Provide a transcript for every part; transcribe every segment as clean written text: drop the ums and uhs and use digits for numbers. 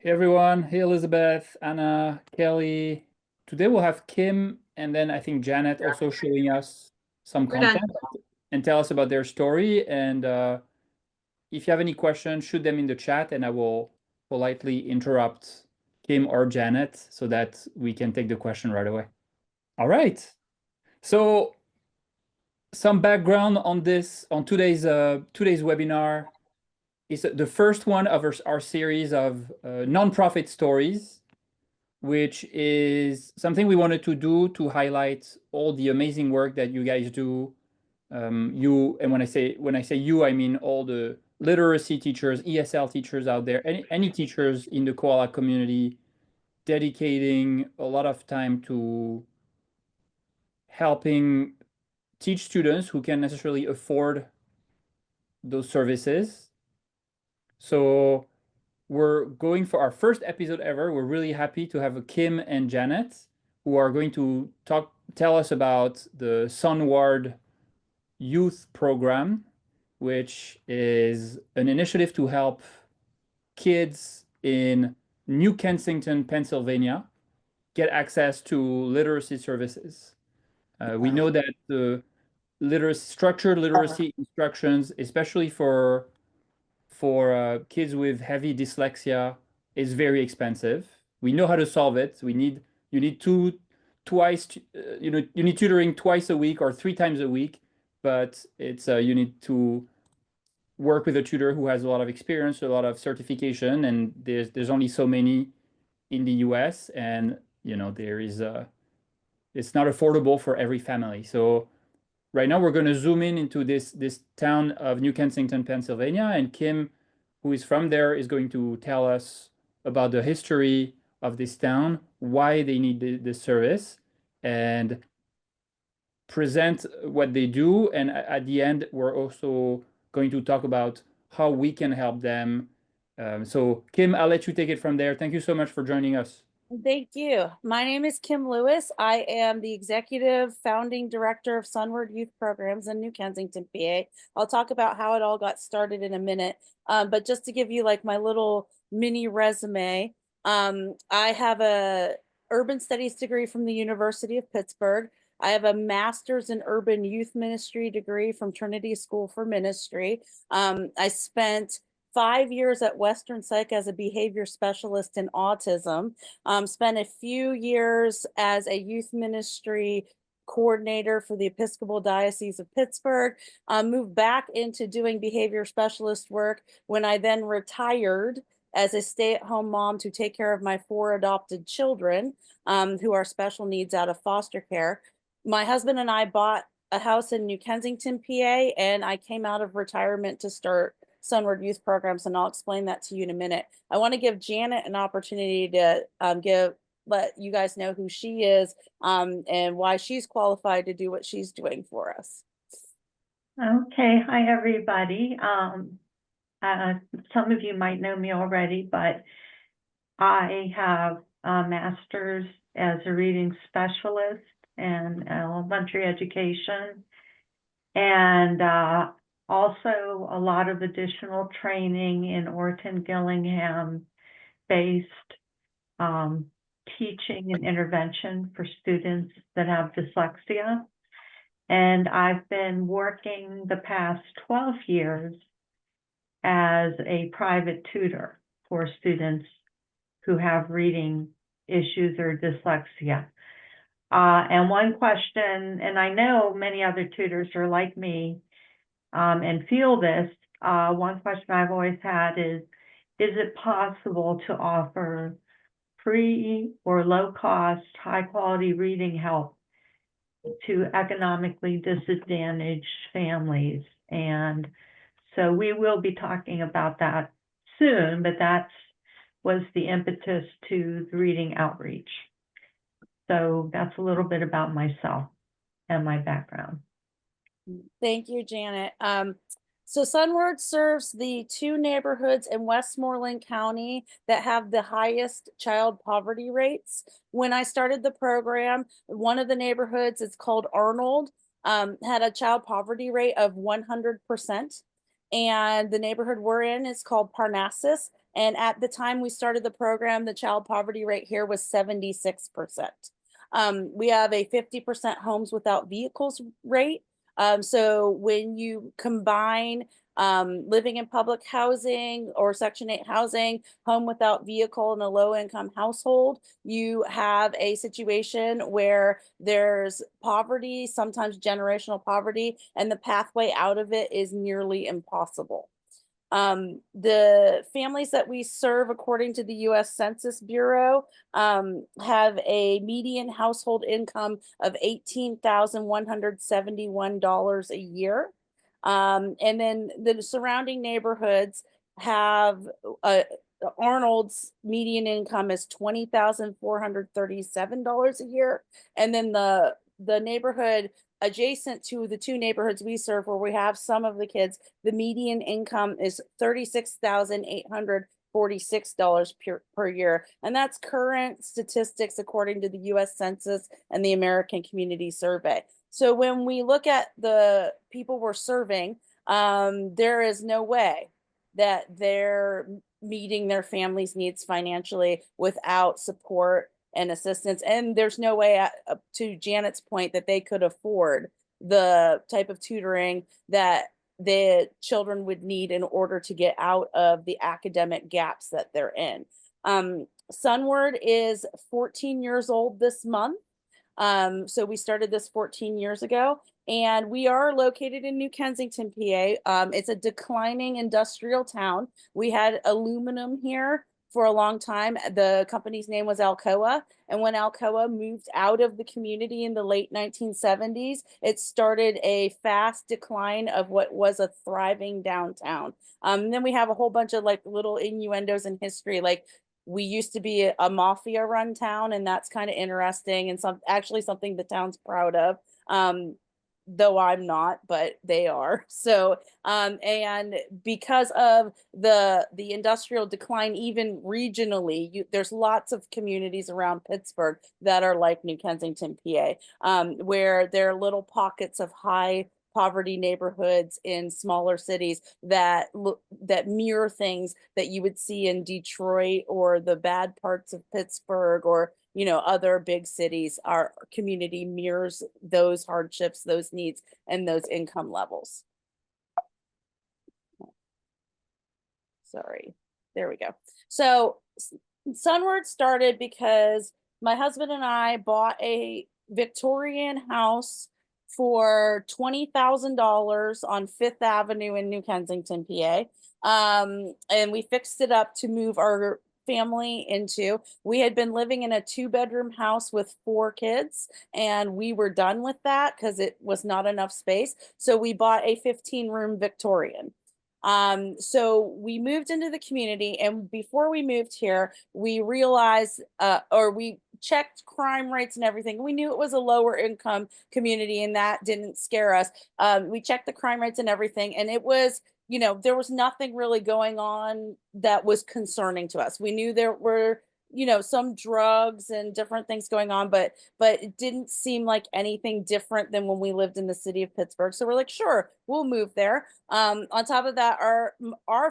Hey everyone, hey Elizabeth, Anna, Kelly. Today we'll have Kim and then I think Janet also showing us some We're done. content and tell us about their story. And if you have any questions, shoot them in the chat and I will politely interrupt Kim or Janet so that we can take the question right away. All right. So some background on this, on today's webinar is the first one of our series of nonprofit stories, which is something we wanted to do to highlight all the amazing work that you guys do. You, and when I say you, I mean all the literacy teachers, ESL teachers out there, any teachers in the koala community dedicating a lot of time to helping teach students who can't necessarily afford those services. So we're going for our first episode ever. We're really happy to have Kim and Janet who are going to tell us about the Sonward Youth Program, which is an initiative to help kids in New Kensington, Pennsylvania, get access to literacy services. We know that the structured literacy instructions, especially for kids with heavy dyslexia, is very expensive. We know how to solve it. You need you need tutoring twice a week or three times a week, but it's you need to work with a tutor who has a lot of experience, a lot of certification, and there's only so many in the US, and there is it's not affordable for every family. So right now we're going to zoom in into this town of New Kensington, Pennsylvania, and Kim, who is from there, is going to tell us about the history of this town, why they need this service, and present what they do. And at the end, we're also going to talk about how we can help them. So, Kim, I'll let you take it from there. Thank you so much for joining us. Thank you. My name is Kim Lewis. I am the executive founding director of Sonward Youth Programs in New Kensington, PA. I'll talk about how it all got started in a minute. But just to give you like my little mini resume, I have a urban studies degree from the University of Pittsburgh. I have a master's in urban youth ministry degree from Trinity School for Ministry. I spent 5 years at Western Psych as a behavior specialist in autism. Spent a few years as a youth ministry coordinator for the Episcopal Diocese of Pittsburgh, moved back into doing behavior specialist work when I then retired as a stay-at-home mom to take care of my 4 adopted children who are special needs out of foster care. My husband and I bought a house in New Kensington, PA, and I came out of retirement to start Sonward Youth Programs, and I'll explain that to you in a minute. I want to give Janet an opportunity to let you guys know who she is and why she's qualified to do what she's doing for us. Okay, hi everybody. Some of you might know me already, but I have a master's as a reading specialist in elementary education, and also a lot of additional training in Orton Gillingham based teaching and intervention for students that have dyslexia. And I've been working the past 12 years as a private tutor for students who have reading issues or dyslexia. And one question, and I know many other tutors are like me and feel this, one question I've always had is it possible to offer free or low cost, high quality reading help to economically disadvantaged families? And so we will be talking about that soon, but that was the impetus to the reading outreach. So that's a little bit about myself and my background. Thank you, Janet. So Sonward serves the 2 neighborhoods in Westmoreland County that have the highest child poverty rates. When I started the program, one of the neighborhoods, it's called Arnold, had a child poverty rate of 100%. And the neighborhood we're in is called Parnassus, And at the time we started the program, the child poverty rate here was 76%. We have a 50% homes without vehicles rate. So when you combine living in public housing or Section 8 housing, home without vehicle in a low income household, you have a situation where there's poverty, sometimes generational poverty, and the pathway out of it is nearly impossible. The families that we serve, according to the US Census Bureau, have a median household income of $18,171 a year. And then the surrounding neighborhoods have Arnold's median income is $20,437 a year. And then the neighborhood adjacent to the two neighborhoods we serve, where we have some of the kids, the median income is $36,846 per year. And that's current statistics according to the US Census and the American Community Survey. So when we look at the people we're serving, there is no way that they're meeting their family's needs financially without support and assistance. And there's no way, to Janet's point, that they could afford the type of tutoring that the children would need in order to get out of the academic gaps that they're in. Sonward is 14 years old this month. So we started this 14 years ago, and we are located in New Kensington, PA. It's a declining industrial town. We had aluminum here for a long time. The company's name was Alcoa. And when Alcoa moved out of the community in the late 1970s, it started a fast decline of what was a thriving downtown. Then we have a whole bunch of like little innuendos in history, like we used to be a mafia run town, and that's kind of interesting and actually something the town's proud of. Though I'm not, but they are. So, and because of the industrial decline, even regionally, there's lots of communities around Pittsburgh that are like New Kensington, PA, where there are little pockets of high poverty neighborhoods in smaller cities that mirror things that you would see in Detroit or the bad parts of Pittsburgh, or other big cities. Our community mirrors those hardships, those needs, and those income levels. Sorry, there we go. So Sonward started because my husband and I bought a Victorian house for $20,000 on Fifth Avenue in New Kensington, PA. And we fixed it up to move our family into. We had been living in a 2-bedroom house with 4 kids, and we were done with that because it was not enough space. So we bought a 15-room Victorian. So we moved into the community, and before we moved here, we realized, or we checked crime rates and everything. We knew it was a lower income community, and that didn't scare us. We checked the crime rates and everything, and it was, there was nothing really going on that was concerning to us. We knew there were, some drugs and different things going on, but it didn't seem like anything different than when we lived in the city of Pittsburgh. So we're like, sure, we'll move there. On top of that, our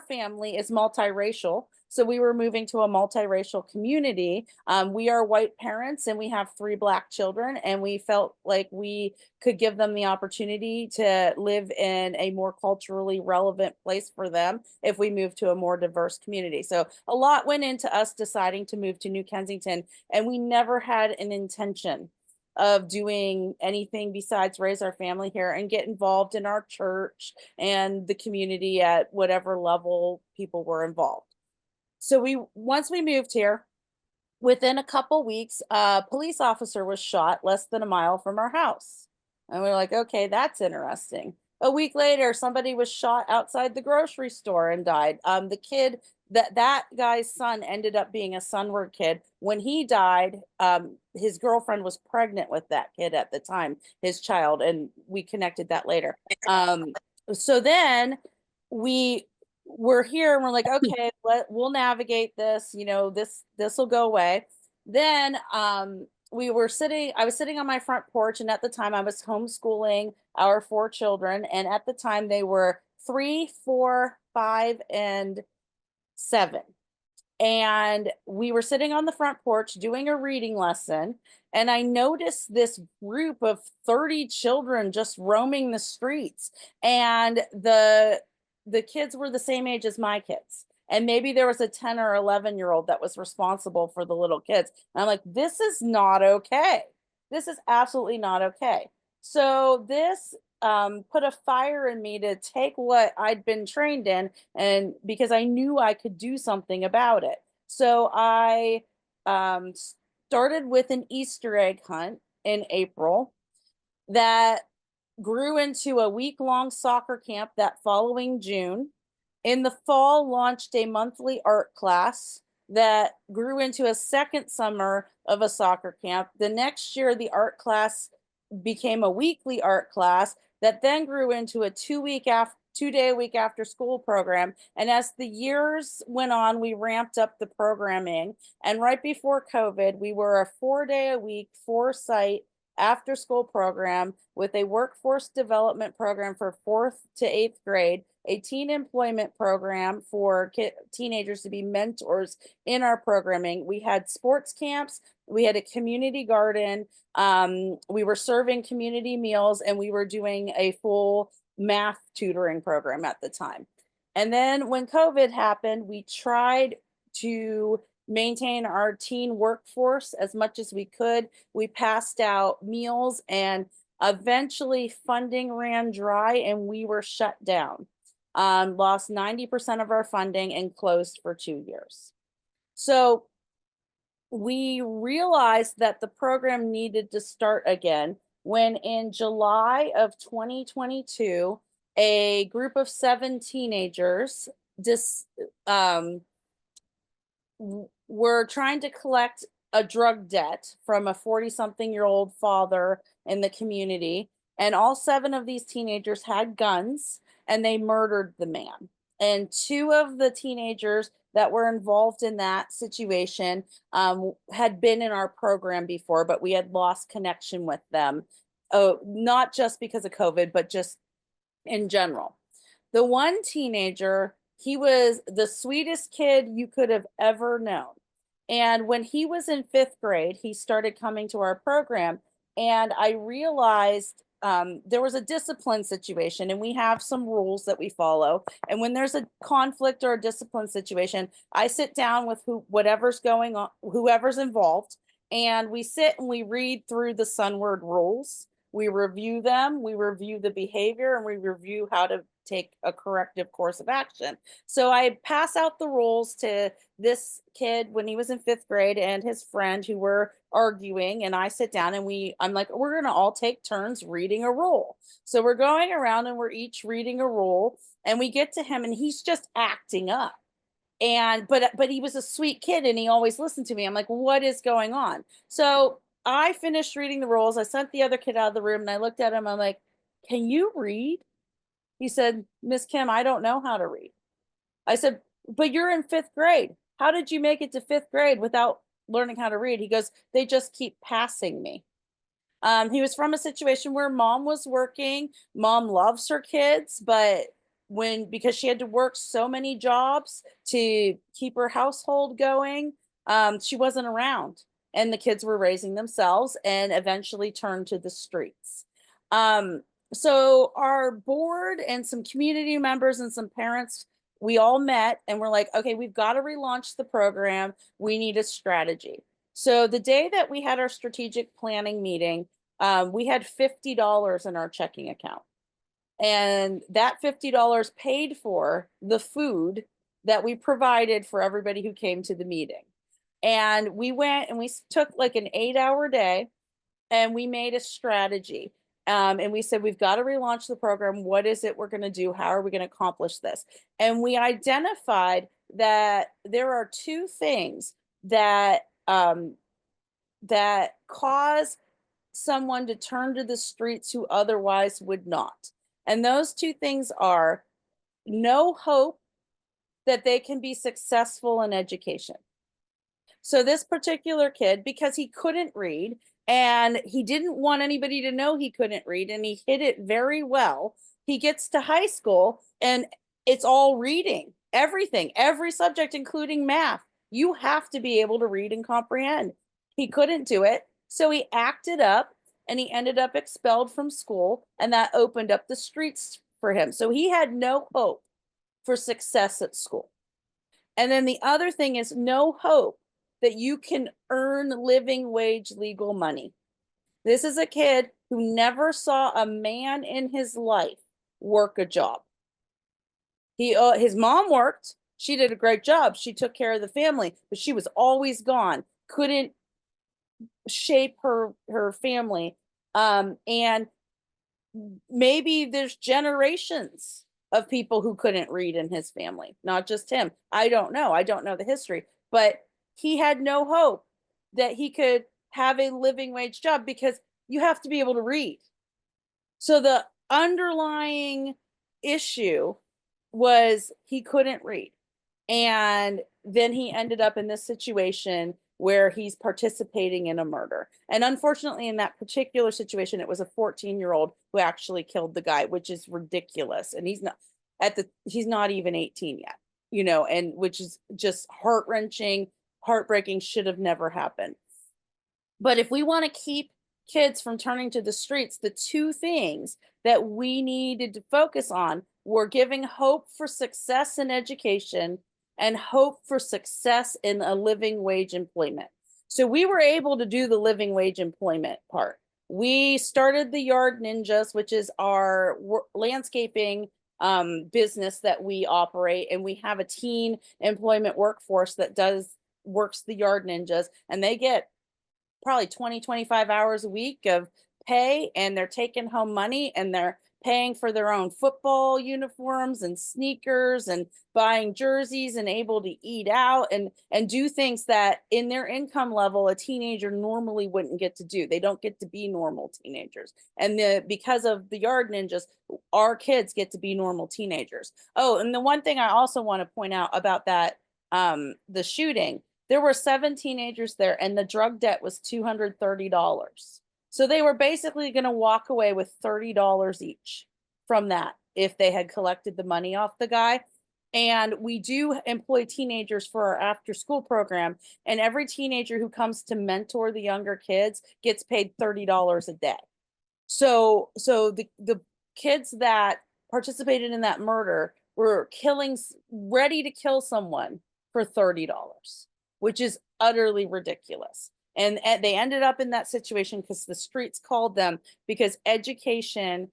family is multiracial. So we were moving to a multiracial community. We are white parents, and we have 3 Black children, and we felt like we could give them the opportunity to live in a more culturally relevant place for them if we moved to a more diverse community. So a lot went into us deciding to move to New Kensington, and we never had an intention of doing anything besides raise our family here and get involved in our church and the community at whatever level people were involved. So once we moved here, within a couple weeks, a police officer was shot less than a mile from our house. And we were like, okay, that's interesting. A week later, somebody was shot outside the grocery store and died. The kid, that guy's son ended up being a Sonward kid. When he died, his girlfriend was pregnant with that kid at the time, his child, and we connected that later. So then we're here and we're like, okay, we'll navigate this, this will go away. Then I was sitting on my front porch, and at the time I was homeschooling our 4 children, and at the time they were 3, 4, 5, and 7. And we were sitting on the front porch doing a reading lesson, and I noticed this group of 30 children just roaming the streets, and the kids were the same age as my kids. And maybe there was a 10 or 11-year-old that was responsible for the little kids. And I'm like, this is not okay. This is absolutely not okay. So this put a fire in me to take what I'd been trained in, and because I knew I could do something about it. So I started with an Easter egg hunt in April that grew into a week-long soccer camp that following June. In the fall, launched a monthly art class that grew into a second summer of a soccer camp. The next year, the art class became a weekly art class that then grew into a 2-day a week after school program. And as the years went on, we ramped up the programming. And right before COVID, we were a 4-day a week, 4-site after school program with a workforce development program for 4th to 8th grade, a teen employment program for teenagers to be mentors in our programming. We had sports camps, we had a community garden, we were serving community meals, and we were doing a full math tutoring program at the time. And then when COVID happened, we tried to maintain our teen workforce as much as we could. We passed out meals, and eventually funding ran dry and we were shut down. Lost 90% of our funding and closed for 2 years. So we realized that the program needed to start again when in July of 2022, a group of 7 teenagers were trying to collect a drug debt from a 40-something-year-old father in the community. And all 7 of these teenagers had guns, and they murdered the man. And 2 of the teenagers that were involved in that situation had been in our program before, but we had lost connection with them, not just because of COVID, but just in general. The one teenager, he was the sweetest kid you could have ever known. And when he was in 5th grade, he started coming to our program, and I realized there was a discipline situation, and we have some rules that we follow. And when there's a conflict or a discipline situation, I sit down with whatever's going on, whoever's involved, and we sit and we read through the Sonward rules. We review them, we review the behavior, and we review how to take a corrective course of action. So I pass out the rules to this kid when he was in 5th grade and his friend who were arguing, and I sit down and I'm like, we're going to all take turns reading a rule. So we're going around and we're each reading a rule, and we get to him and he's just acting up. And but he was a sweet kid and he always listened to me. I'm like, what is going on? So I finished reading the rules. I sent the other kid out of the room and I looked at him. I'm like, can you read? He said, Miss Kim, I don't know how to read. I said, but you're in 5th grade. How did you make it to 5th grade without learning how to read? He goes, they just keep passing me. He was from a situation where mom was working. Mom loves her kids, but because she had to work so many jobs to keep her household going, she wasn't around, and the kids were raising themselves and eventually turned to the streets. So our board and some community members and some parents, we all met and we're like, okay, we've got to relaunch the program. We need a strategy. So the day that we had our strategic planning meeting, we had $50 in our checking account. And that $50 paid for the food that we provided for everybody who came to the meeting. And we went and we took like an 8-hour day and we made a strategy. And we said, we've got to relaunch the program. What is it we're going to do? How are we going to accomplish this? And we identified that there are 2 things that that cause someone to turn to the streets who otherwise would not. And those 2 things are no hope that they can be successful in education. So this particular kid, because he couldn't read and he didn't want anybody to know he couldn't read, and he hid it very well, he gets to high school and it's all reading, everything, every subject, including math. You have to be able to read and comprehend. He couldn't do it. So he acted up and he ended up expelled from school, and that opened up the streets for him. So he had no hope for success at school. And then the other thing is no hope that you can earn living wage legal money. This is a kid who never saw a man in his life work a job. His mom worked. She did a great job. She took care of the family, but she was always gone. Couldn't shape her family. And maybe there's generations of people who couldn't read in his family, not just him. I don't know. I don't know the history, but he had no hope that he could have a living wage job because you have to be able to read. So the underlying issue was he couldn't read. And then he ended up in this situation where he's participating in a murder. And unfortunately, in that particular situation, it was a 14-year-old who actually killed the guy, which is ridiculous. And he's not even 18 yet, and which is just heart-wrenching, heartbreaking, should have never happened. But if we want to keep kids from turning to the streets, the two things that we needed to focus on were giving hope for success in education and hope for success in a living wage employment. So we were able to do the living wage employment part. We started the Yard Ninjas, which is our landscaping business that we operate, and we have a teen employment workforce that works the Yard Ninjas, and they get probably 20, 25 hours a week of pay, and they're taking home money, and they're paying for their own football uniforms and sneakers and buying jerseys and able to eat out and do things that in their income level a teenager normally wouldn't get to do. They don't get to be normal teenagers. And because of the Yard Ninjas, our kids get to be normal teenagers. Oh, and the one thing I also want to point out about that, the shooting, there were 7 teenagers there, and the drug debt was $230. So they were basically going to walk away with $30 each from that if they had collected the money off the guy. And we do employ teenagers for our after school program. And every teenager who comes to mentor the younger kids gets paid $30 a day. So the kids that participated in that murder were ready to kill someone for $30, which is utterly ridiculous. And they ended up in that situation because the streets called them, because education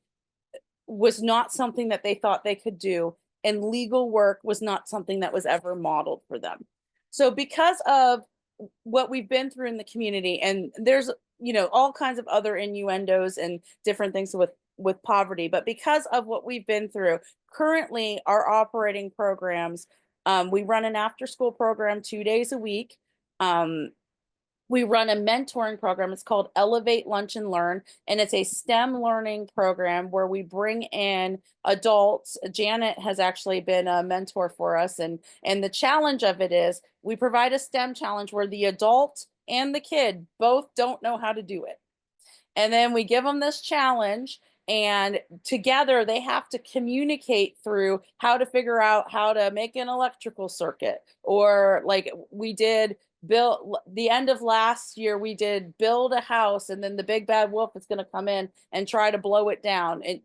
was not something that they thought they could do, and legal work was not something that was ever modeled for them. So because of what we've been through in the community, and there's all kinds of other innuendos and different things with poverty, but because of what we've been through, currently our operating programs, we run an after school program 2 days a week. We run a mentoring program. It's called Elevate Lunch and Learn, and it's a STEM learning program where we bring in adults. Janet has actually been a mentor for us, and the challenge of it is we provide a STEM challenge where the adult and the kid both don't know how to do it. And then we give them this challenge, and together they have to communicate through how to figure out how to make an electrical circuit, or like we did the end of last year, we did build a house, and then the big bad wolf is going to come in and try to blow it down, and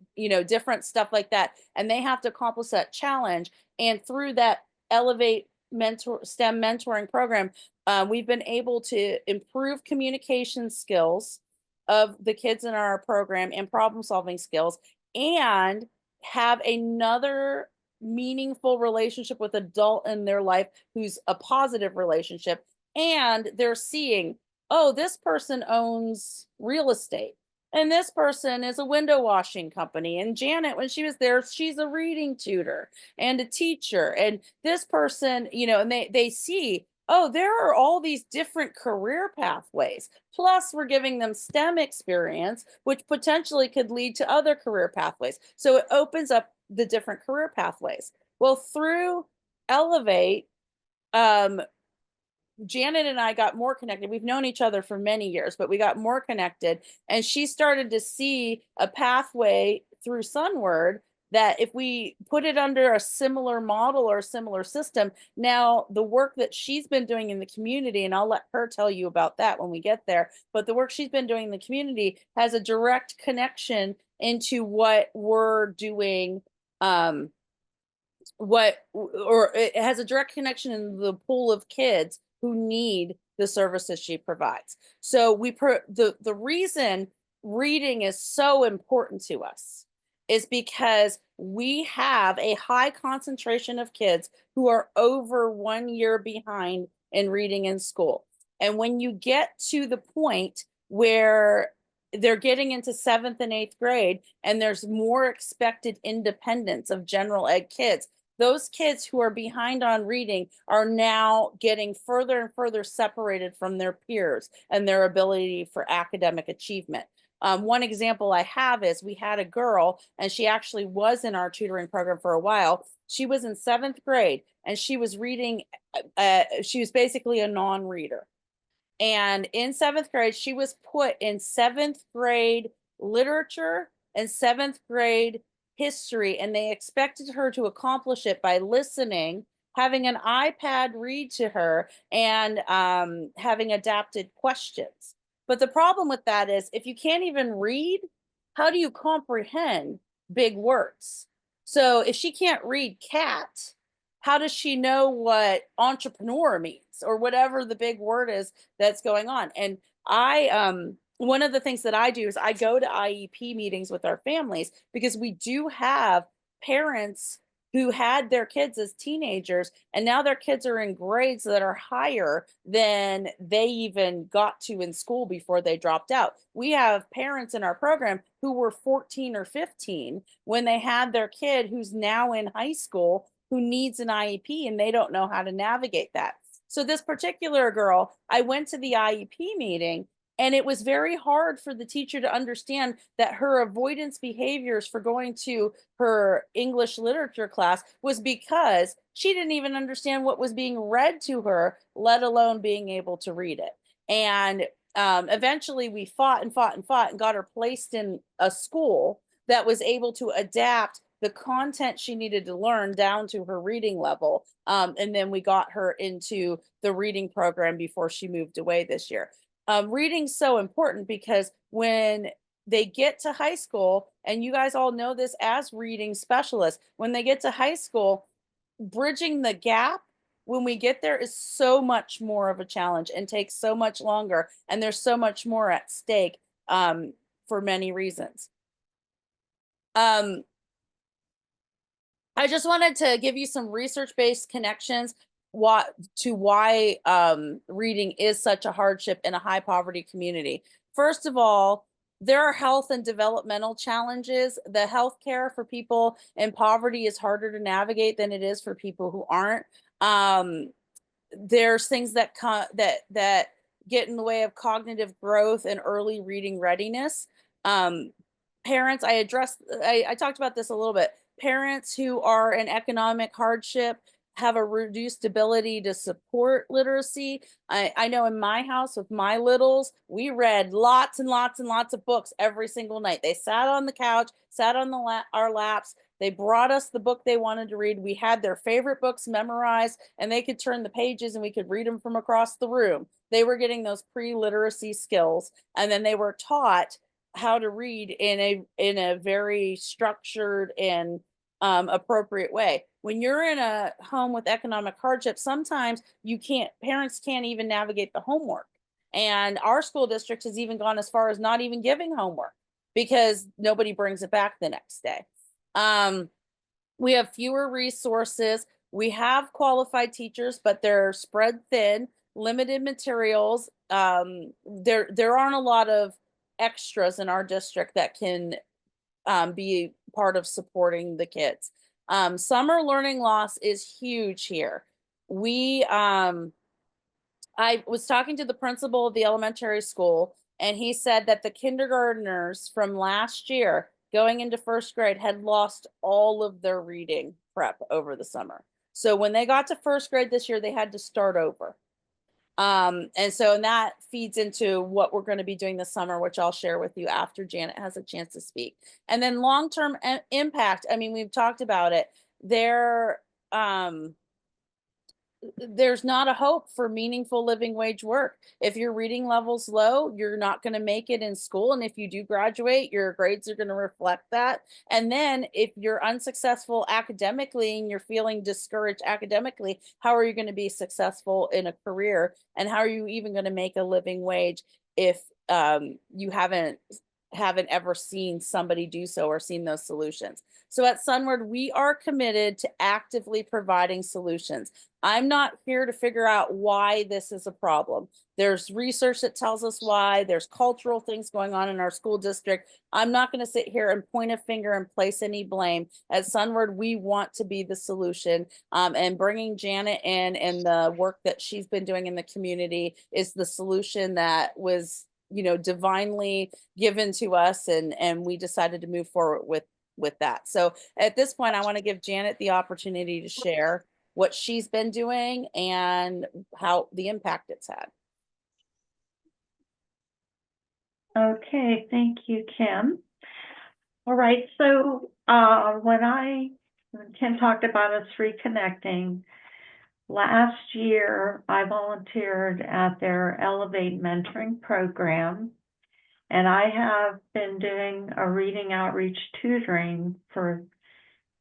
different stuff like that. And they have to accomplish that challenge. And through that Elevate STEM mentoring program, we've been able to improve communication skills of the kids in our program and problem solving skills, and have another meaningful relationship with adult in their life who's a positive relationship. And they're seeing, oh, this person owns real estate, and this person is a window washing company. And Janet, when she was there, she's a reading tutor and a teacher. And this person, and they see, oh, there are all these different career pathways. Plus, we're giving them STEM experience, which potentially could lead to other career pathways. So it opens up the different career pathways. Well, through Elevate, Janet and I got more connected. We've known each other for many years, but we got more connected, and she started to see a pathway through Sonward that if we put it under a similar model or a similar system, now the work that she's been doing in the community, and I'll let her tell you about that when we get there, but the work she's been doing in the community has a direct connection into what we're doing, or it has a direct connection in the pool of kids who need the services she provides. So the reason reading is so important to us is because we have a high concentration of kids who are over 1 year behind in reading in school. And when you get to the point where they're getting into 7th and 8th grade and there's more expected independence of general ed kids, those kids who are behind on reading are now getting further and further separated from their peers and their ability for academic achievement. One example I have is we had a girl, and she actually was in our tutoring program for a while. She was in 7th grade and she was reading, she was basically a non-reader. And in 7th grade, she was put in 7th grade literature and 7th grade history, and they expected her to accomplish it by listening, having an iPad read to her, and having adapted questions. But the problem with that is if you can't even read, how do you comprehend big words? So if she can't read cat, how does she know what entrepreneur means or whatever the big word is that's going on? And one of the things that I do is I go to IEP meetings with our families because we do have parents who had their kids as teenagers and now their kids are in grades that are higher than they even got to in school before they dropped out. We have parents in our program who were 14 or 15 when they had their kid who's now in high school who needs an IEP and they don't know how to navigate that. So this particular girl, I went to the IEP meeting and it was very hard for the teacher to understand that her avoidance behaviors for going to her English literature class was because she didn't even understand what was being read to her, let alone being able to read it. And eventually we fought and fought and fought and got her placed in a school that was able to adapt the content she needed to learn down to her reading level. And then we got her into the reading program before she moved away this year. Reading's so important because when they get to high school, and you guys all know this as reading specialists, when they get to high school, bridging the gap when we get there is so much more of a challenge and takes so much longer. And there's so much more at stake for many reasons. I just wanted to give you some research-based connections why reading is such a hardship in a high poverty community. First of all, there are health and developmental challenges. The healthcare for people in poverty is harder to navigate than it is for people who aren't. There's things that that get in the way of cognitive growth and early reading readiness. Parents, I talked about this a little bit. Parents who are in economic hardship have a reduced ability to support literacy. I know in my house with my littles, we read lots and lots and lots of books every single night. They sat on the couch, sat on our laps. They brought us the book they wanted to read. We had their favorite books memorized and they could turn the pages and we could read them from across the room. They were getting those pre-literacy skills, and then they were taught how to read in a very structured and appropriate way. When you're in a home with economic hardship, sometimes parents can't even navigate the homework. And our school district has even gone as far as not even giving homework because nobody brings it back the next day. We have fewer resources. We have qualified teachers, but they're spread thin, limited materials. There aren't a lot of extras in our district that can be part of supporting the kids. Summer learning loss is huge here. I was talking to the principal of the elementary school, and he said that the kindergartners from last year going into 1st grade had lost all of their reading prep over the summer. So when they got to 1st grade this year, they had to start over. And that feeds into what we're going to be doing this summer, which I'll share with you after Janet has a chance to speak. And then long-term impact. I mean, we've talked about it. There's not a hope for meaningful living wage work. If your reading level's low, you're not going to make it in school. And if you do graduate, your grades are going to reflect that. And then if you're unsuccessful academically and you're feeling discouraged academically, how are you going to be successful in a career? And how are you even going to make a living wage if you haven't ever seen somebody do so or seen those solutions? So at Sonward, we are committed to actively providing solutions. I'm not here to figure out why this is a problem. There's research that tells us why. There's cultural things going on in our school district. I'm not going to sit here and point a finger and place any blame. At Sonward, we want to be the solution. And bringing Janet in and the work that she's been doing in the community is the solution that was, divinely given to us, and we decided to move forward with that. So at this point, I want to give Janet the opportunity to share what she's been doing and how the impact it's had. Okay, thank you, Kim. All right, so when Kim talked about us reconnecting, last year I volunteered at their Elevate mentoring program, and I have been doing a reading outreach tutoring for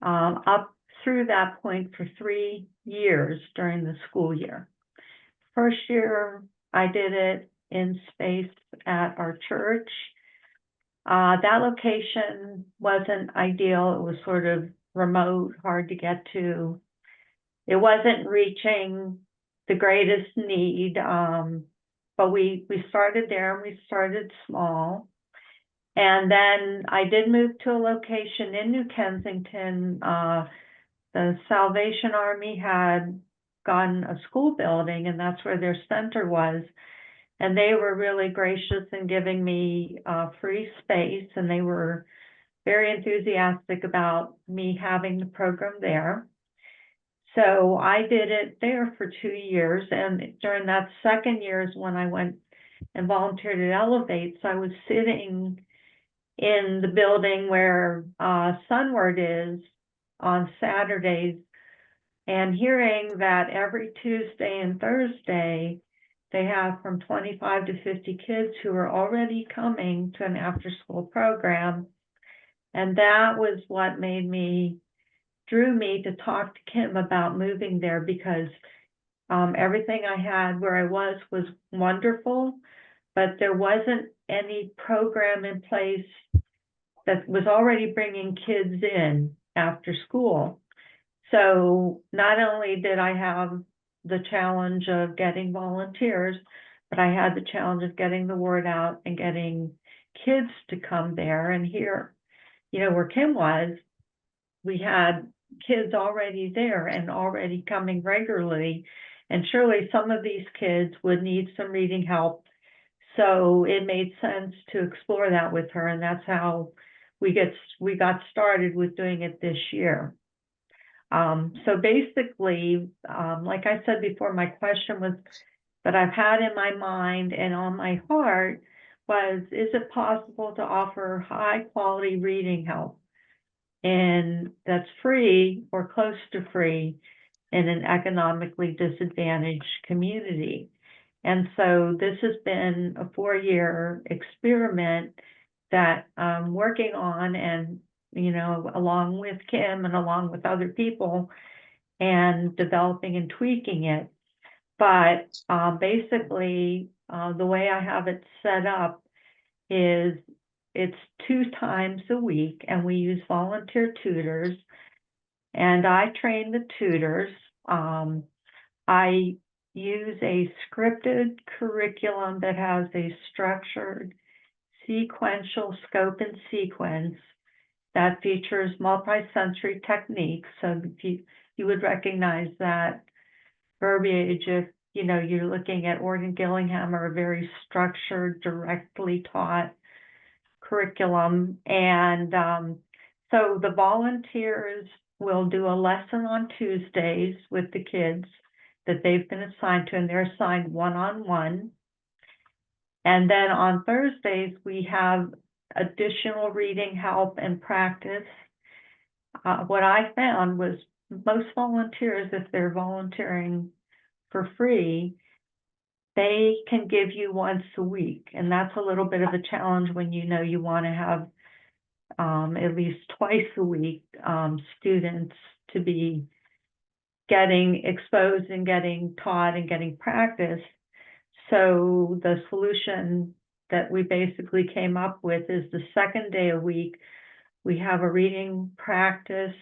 up through that point for 3 years during the school year. First year, I did it in space at our church. That location wasn't ideal. It was sort of remote, hard to get to. It wasn't reaching the greatest need, but we started there, and we started small. And then I did move to a location in New Kensington. The Salvation Army had gotten a school building, and that's where their center was. And they were really gracious in giving me free space, and they were very enthusiastic about me having the program there. So I did it there for 2 years, and during that second year is when I went and volunteered at Elevate. So I was sitting in the building where Sonward is on Saturdays, and hearing that every Tuesday and Thursday they have from 25 to 50 kids who are already coming to an after-school program. And that was what drew me to talk to Kim about moving there, because everything I had where I was wonderful, but there wasn't any program in place that was already bringing kids in after school. So not only did I have the challenge of getting volunteers, but I had the challenge of getting the word out and getting kids to come there. And here, where Kim was, we had kids already there and already coming regularly. And surely some of these kids would need some reading help. So it made sense to explore that with her. And that's how we got started with doing it this year. So basically, like I said before, my question was that I've had in my mind and on my heart was, is it possible to offer high quality reading help and that's free or close to free in an economically disadvantaged community? And so this has been a 4-year experiment that I'm working on, and along with Kim and along with other people, and developing and tweaking it. But basically, the way I have it set up is it's 2 times a week, and we use volunteer tutors, and I train the tutors. I use a scripted curriculum that has a structured sequential scope and sequence that features multisensory techniques. So you would recognize that verbiage if you're looking at Orton Gillingham, or a very structured, directly taught curriculum. And so the volunteers will do a lesson on Tuesdays with the kids. that they've been assigned to, and they're assigned one-on-one. And then on Thursdays, we have additional reading help and practice. What I found was most volunteers, if they're volunteering for free, they can give you once a week. And that's a little bit of a challenge when you know you want to have at least twice a week students to be getting exposed and getting taught and getting practice. So the solution that we basically came up with is the second day a week, we have a reading practice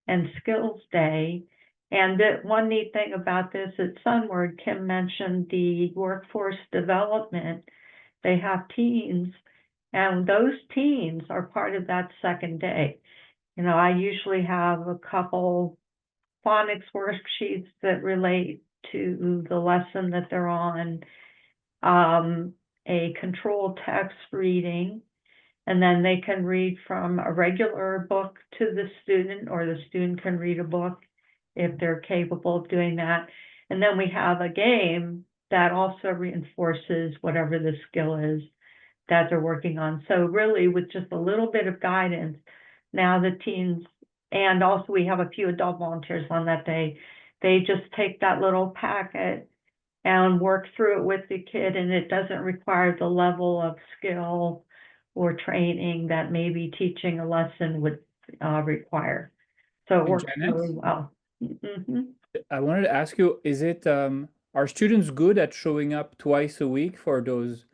and skills day. And the one neat thing about this at Sonward, Kim mentioned the workforce development. They have teams, and those teams are part of that second day. You know, I usually have a couple phonics worksheets that relate to the lesson that they're on, a controlled text reading, and then they can read from a regular book to the student, or the student can read a book if they're capable of doing that. And then we have a game that also reinforces whatever the skill is that they're working on. So really, with just a little bit of guidance, now the teens, and also we have a few adult volunteers on that day, they just take that little packet and work through it with the kid, and it doesn't require the level of skill or training that maybe teaching a lesson would require. So it And works Janet? really well. I wanted to ask you, is it are students good at showing up twice a week for those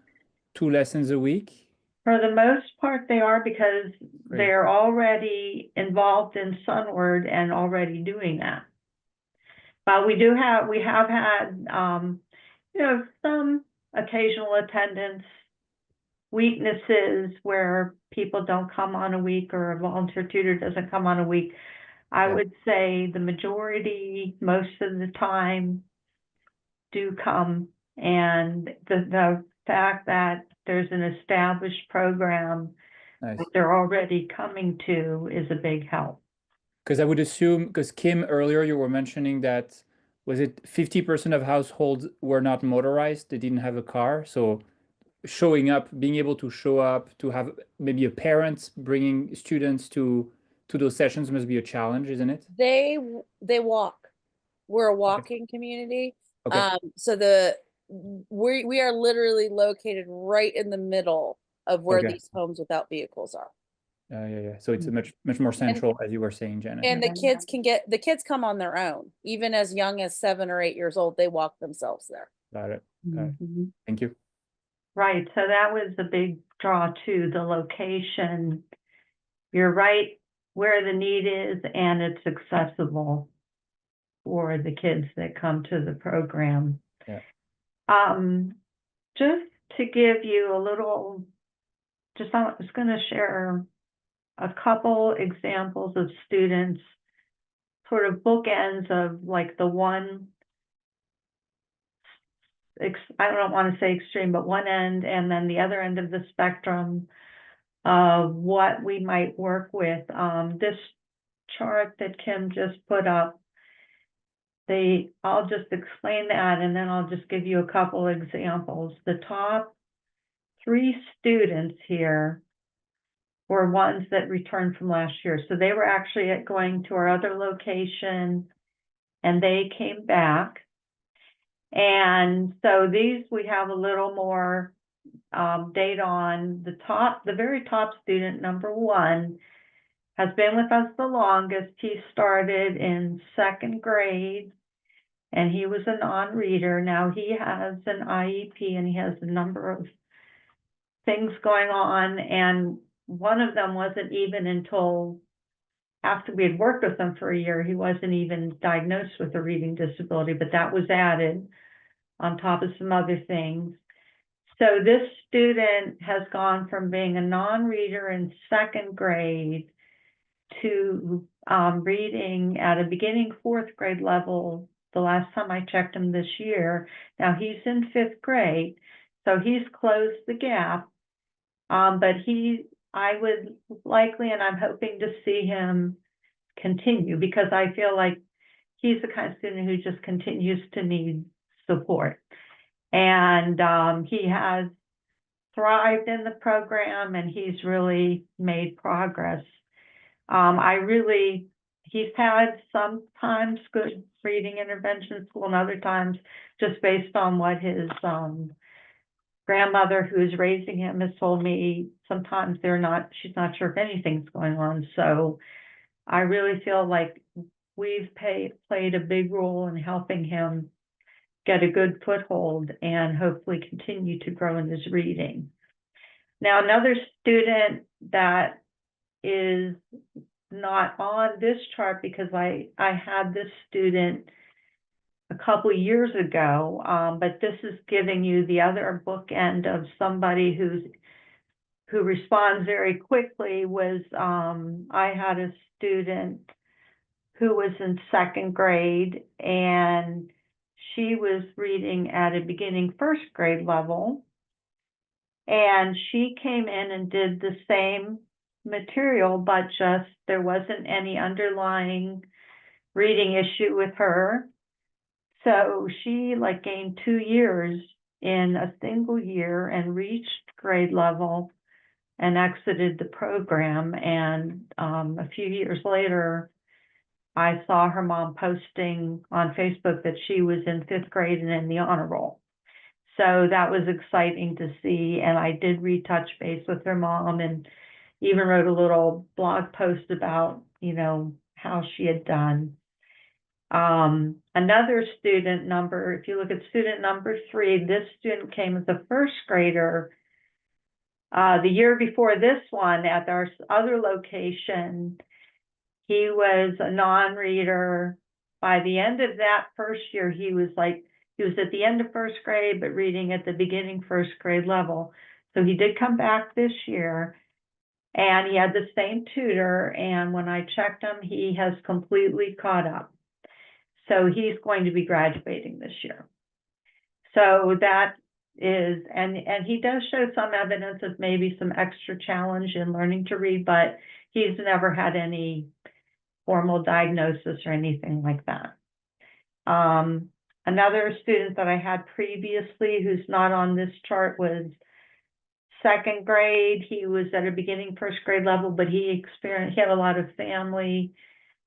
2 lessons a week? For the most part, they are, because Great. they're already involved in Sonward and already doing that. But we have had, you know, some occasional attendance weaknesses where people don't come on a week, or a volunteer tutor doesn't come on a week. I Yeah. would say the majority, most of the time, do come, and the fact that there's an established program Nice. that they're already coming to is a big help. Because I would assume, because Kim, earlier you were mentioning that, was it 50% of households were not motorized, they didn't have a car, so showing up, being able to show up, to have maybe a parent bringing students to those sessions must be a challenge, isn't it? They walk. We're a walking community. Okay. So we are literally located right in the middle of where Okay. these homes without vehicles are. Yeah. So it's a much more central, as you were saying, Janet. And the kids come on their own, even as young as 7 or 8 years old. They walk themselves there. Got it. Mhm. Thank you. Right, so that was a big draw too, the location. You're right where the need is, and it's accessible for the kids that come to the program. Yeah. Just to give you a little, I was going to share a couple examples of students, sort of bookends of like the one, I don't want to say extreme, but one end, and then the other end of the spectrum of what we might work with. This chart that Kim just put up, I'll just explain that, and then I'll just give you a couple examples. The top 3 students here were ones that returned from last year. So they were actually going to our other location, and they came back. And so these, we have a little more data on. The very top student, number 1, has been with us the longest. He started in 2nd grade, and he was a non-reader. Now he has an IEP, and he has a number of things going on, and one of them wasn't even until after we had worked with him for a year. He wasn't even diagnosed with a reading disability, but that was added on top of some other things. So this student has gone from being a non-reader in 2nd grade to reading at a beginning 4th grade level the last time I checked him this year. Now he's in 5th grade, so he's closed the gap. But I would likely, and I'm hoping to see him continue, because I feel like he's the kind of student who just continues to need support. And he has thrived in the program, and he's really made progress. He's had sometimes good reading intervention school, and other times just based on what his grandmother who's raising him has told me, sometimes she's not sure if anything's going on. So I really feel like we've played a big role in helping him get a good foothold and hopefully continue to grow in his reading. Now, another student that is not on this chart, because I had this student a couple years ago, but this is giving you the other bookend of somebody who responds very quickly. Was I had a student who was in second grade, and she was reading at a beginning first grade level, and she came in and did the same material, but just there wasn't any underlying reading issue with her. So she like gained 2 years in a single year and reached grade level and exited the program. And a few years later, I saw her mom posting on Facebook that she was in 5th grade and in the honor roll. So that was exciting to see. And I did retouch base with her mom and even wrote a little blog post about, how she had done. Another student number, if you look at student number 3, this student came as a first grader. The year before this one at our other location, he was a non-reader. By the end of that first year, he was at the end of first grade, but reading at the beginning first grade level. So he did come back this year, and he had the same tutor. And when I checked him, he has completely caught up. So he's going to be graduating this year. So that is, and he does show some evidence of maybe some extra challenge in learning to read, but he's never had any formal diagnosis or anything like that. Another student that I had previously who's not on this chart was second grade. He was at a beginning first grade level, but he had a lot of family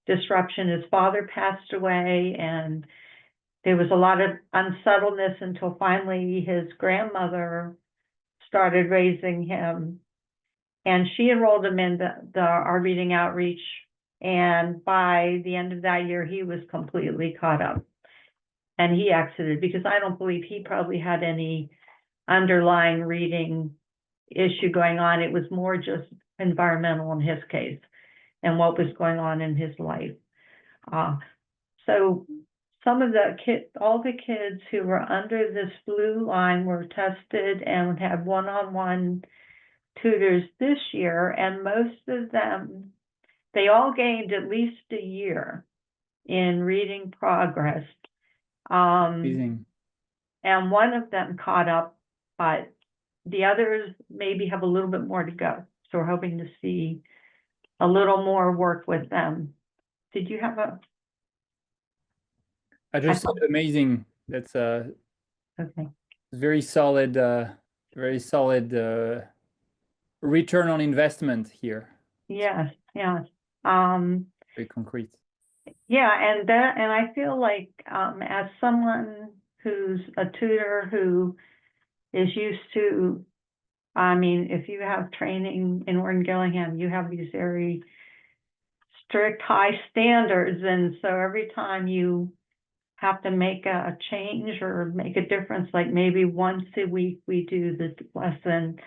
disruption. His father passed away, and there was a lot of unsettledness until finally his grandmother started raising him, and she enrolled him in our reading outreach. And by the end of that year, he was completely caught up, and he exited because I don't believe he probably had any underlying reading issue going on. It was more just environmental in his case and what was going on in his life. So some of all the kids who were under this blue line were tested and had one-on-one tutors this year, and most of them, they all gained at least a year in reading progress. Amazing. And one of them caught up, but the others maybe have a little bit more to go. So we're hoping to see a little more work with them. Did you have a? I just said amazing. That's Okay. very solid, return on investment here. Yes, yes. Very concrete. Yeah, and I feel like as someone who's a tutor who is used to, if you have training in Warren Gillingham, you have these very strict high standards, and so every time you have to make a change or make a difference, like maybe once a week we do this lesson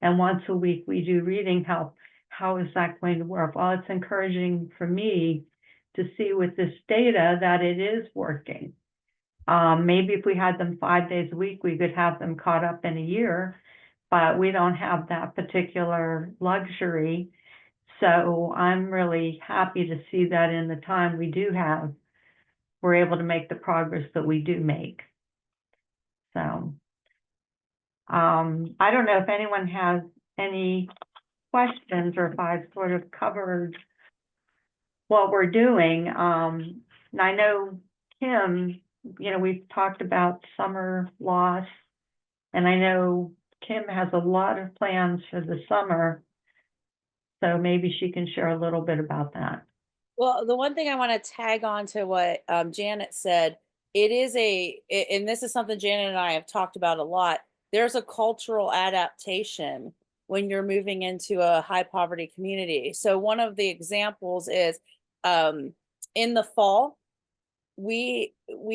and once a week we do reading help, how is that going to work? Well, it's encouraging for me to see with this data that it is working. Maybe if we had them 5 days a week, we could have them caught up in a year, but we don't have that particular luxury. So I'm really happy to see that in the time we do have, we're able to make the progress that we do make. So I don't know if anyone has any questions or if I've sort of covered what we're doing. And I know Kim, we've talked about summer loss, and I know Kim has a lot of plans for the summer. So maybe she can share a little bit about that. Well, the one thing I want to tag on to what Janet said, and this is something Janet and I have talked about a lot. There's a cultural adaptation when you're moving into a high poverty community. So one of the examples is in the fall, we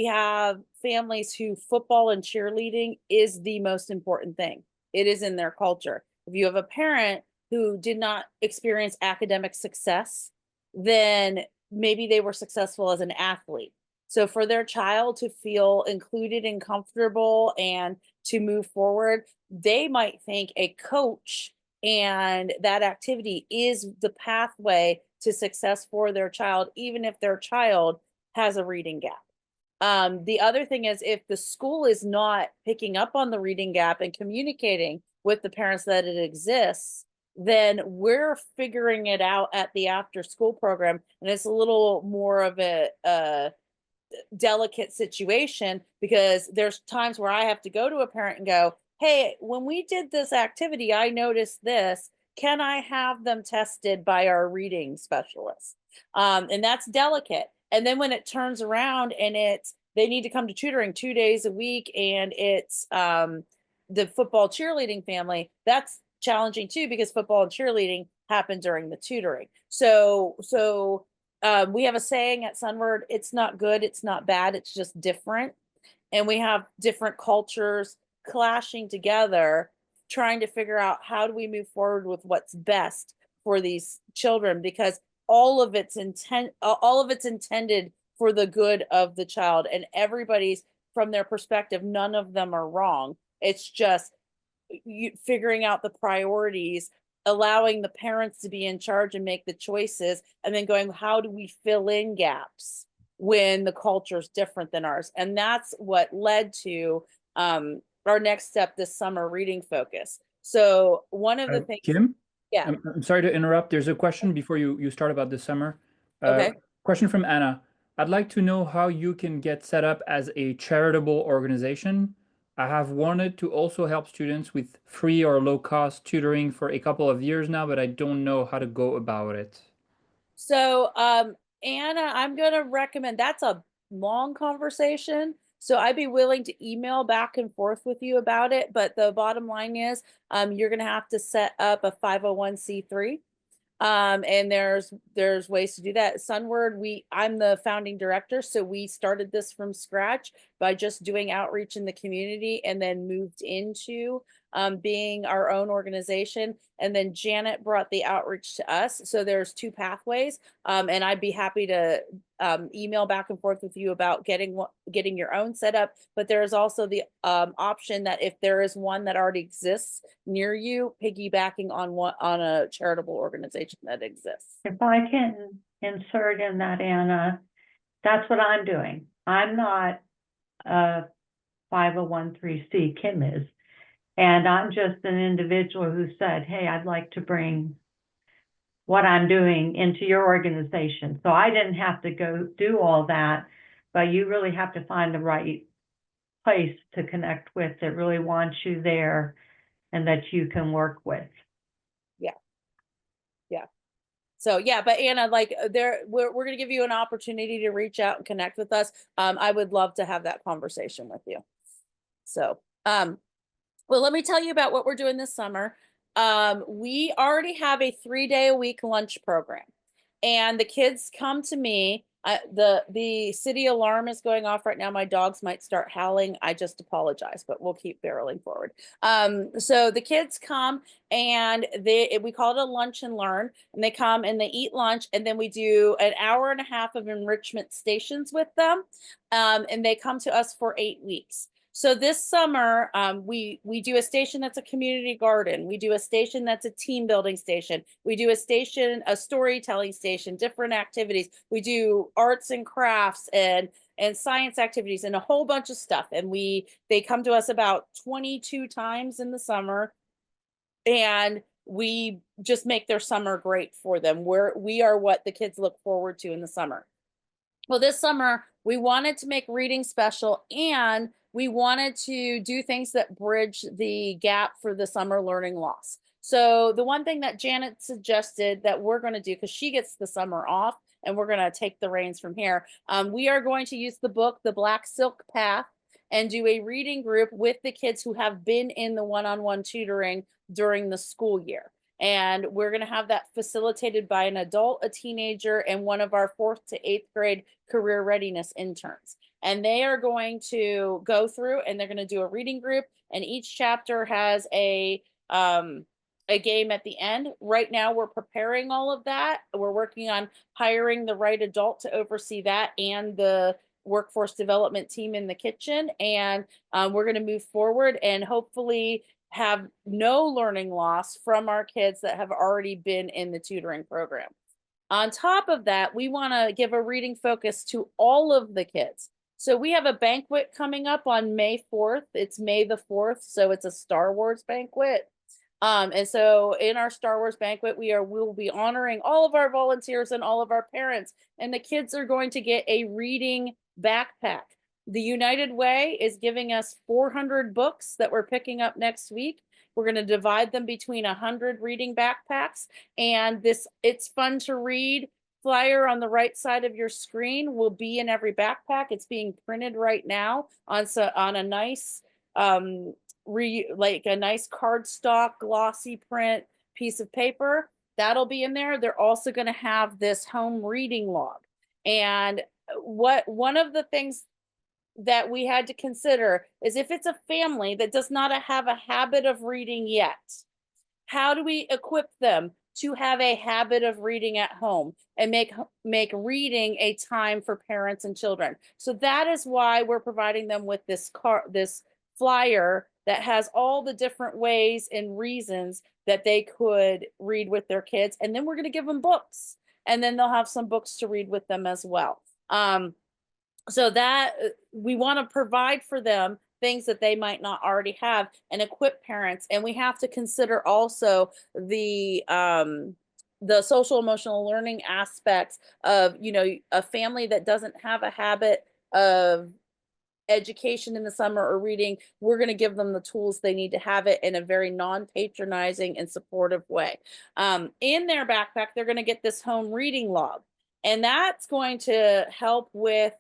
have families who football and cheerleading is the most important thing. It is in their culture. If you have a parent who did not experience academic success, then maybe they were successful as an athlete. So for their child to feel included and comfortable and to move forward, they might think a coach and that activity is the pathway to success for their child, even if their child has a reading gap. The other thing is, if the school is not picking up on the reading gap and communicating with the parents that it exists, then we're figuring it out at the after school program. And it's a little more of a delicate situation, because there's times where I have to go to a parent and go, hey, when we did this activity, I noticed this. Can I have them tested by our reading specialist? And that's delicate. And then when it turns around and they need to come to tutoring 2 days a week, and it's the football cheerleading family, that's challenging too, because football and cheerleading happen during the tutoring. So we have a saying at Sonward: it's not good, it's not bad, it's just different. And we have different cultures clashing together, trying to figure out how do we move forward with what's best for these children, because all of it's intended for the good of the child, and everybody's, from their perspective, none of them are wrong. It's just figuring out the priorities, allowing the parents to be in charge and make the choices, and then going, how do we fill in gaps when the culture is different than ours? And that's what led to our next step this summer, reading focus. So one of the things, Kim? yeah. I'm sorry to interrupt. There's a question before you start about this summer. Okay. Question from Anna. I'd like to know how you can get set up as a charitable organization. I have wanted to also help students with free or low-cost tutoring for a couple of years now, but I don't know how to go about it. So, Anna, I'm going to recommend, that's a long conversation. So I'd be willing to email back and forth with you about it. But the bottom line is, you're going to have to set up a 501c3. And there's ways to do that. Sonward, I'm the founding director, so we started this from scratch by just doing outreach in the community, and then moved into being our own organization. And then Janet brought the outreach to us. So there's two pathways, and I'd be happy to email back and forth with you about getting your own set up. But there's also the option that if there is one that already exists near you, piggybacking on a charitable organization that exists. If I can insert in that, Anna, that's what I'm doing. I'm not a 501(c)(3), Kim is. And I'm just an individual who said, hey, I'd like to bring what I'm doing into your organization. So I didn't have to go do all that, but you really have to find the right place to connect with that really wants you there and that you can work with. Yeah. Yeah. So yeah, but Anna, like we're going to give you an opportunity to reach out and connect with us. I would love to have that conversation with you. So, well, let me tell you about what we're doing this summer. We already have a 3-day-a-week lunch program, and the kids come to me. The city alarm is going off right now. My dogs might start howling. I just apologize, but we'll keep barreling forward. So the kids come, and we call it a lunch and learn, and they come and they eat lunch, and then we do an hour and a half of enrichment stations with them, and they come to us for 8 weeks. So this summer, we do a station that's a community garden. We do a station that's a team building station. We do a storytelling station, different activities. We do arts and crafts and science activities and a whole bunch of stuff. And they come to us about 22 times in the summer, and we just make their summer great for them. We are what the kids look forward to in the summer. Well, this summer we wanted to make reading special, and we wanted to do things that bridge the gap for the summer learning loss. So the one thing that Janet suggested that we're going to do, because she gets the summer off and we're going to take the reins from here, we are going to use the book, The Black Silk Path, and do a reading group with the kids who have been in the one-on-one tutoring during the school year. And we're going to have that facilitated by an adult, a teenager, and one of our 4th to 8th grade career readiness interns. And they are going to go through and they're going to do a reading group, and each chapter has a game at the end. Right now we're preparing all of that. We're working on hiring the right adult to oversee that and the workforce development team in the kitchen. And we're going to move forward and hopefully have no learning loss from our kids that have already been in the tutoring program. On top of that, we want to give a reading focus to all of the kids. So we have a banquet coming up on May 4th. It's May the 4th, so it's a Star Wars banquet. And so in our Star Wars banquet, we'll be honoring all of our volunteers and all of our parents, and the kids are going to get a reading backpack. The United Way is giving us 400 books that we're picking up next week. We're going to divide them between 100 reading backpacks, and this It's Fun to Read flyer on the right side of your screen will be in every backpack. It's being printed right now on a nice like a nice cardstock glossy print piece of paper. That'll be in there. They're also going to have this home reading log. And one of the things that we had to consider is, if it's a family that does not have a habit of reading yet, how do we equip them to have a habit of reading at home and make reading a time for parents and children? So that is why we're providing them with this flyer that has all the different ways and reasons that they could read with their kids. And then we're going to give them books, and then they'll have some books to read with them as well. So that we want to provide for them things that they might not already have and equip parents. And we have to consider also the social emotional learning aspects of, a family that doesn't have a habit of education in the summer or reading. We're going to give them the tools they need to have it in a very non-patronizing and supportive way. In their backpack, they're going to get this home reading log, and that's going to help with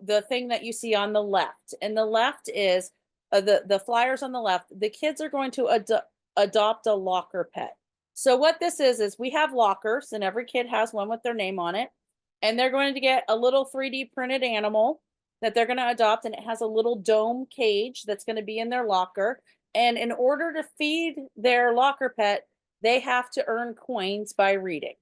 the thing that you see on the left. And the left is the flyers on the left. The kids are going to adopt a locker pet. So what this is we have lockers, and every kid has one with their name on it, and they're going to get a little 3D printed animal that they're going to adopt, and it has a little dome cage that's going to be in their locker. And in order to feed their locker pet, they have to earn coins by reading.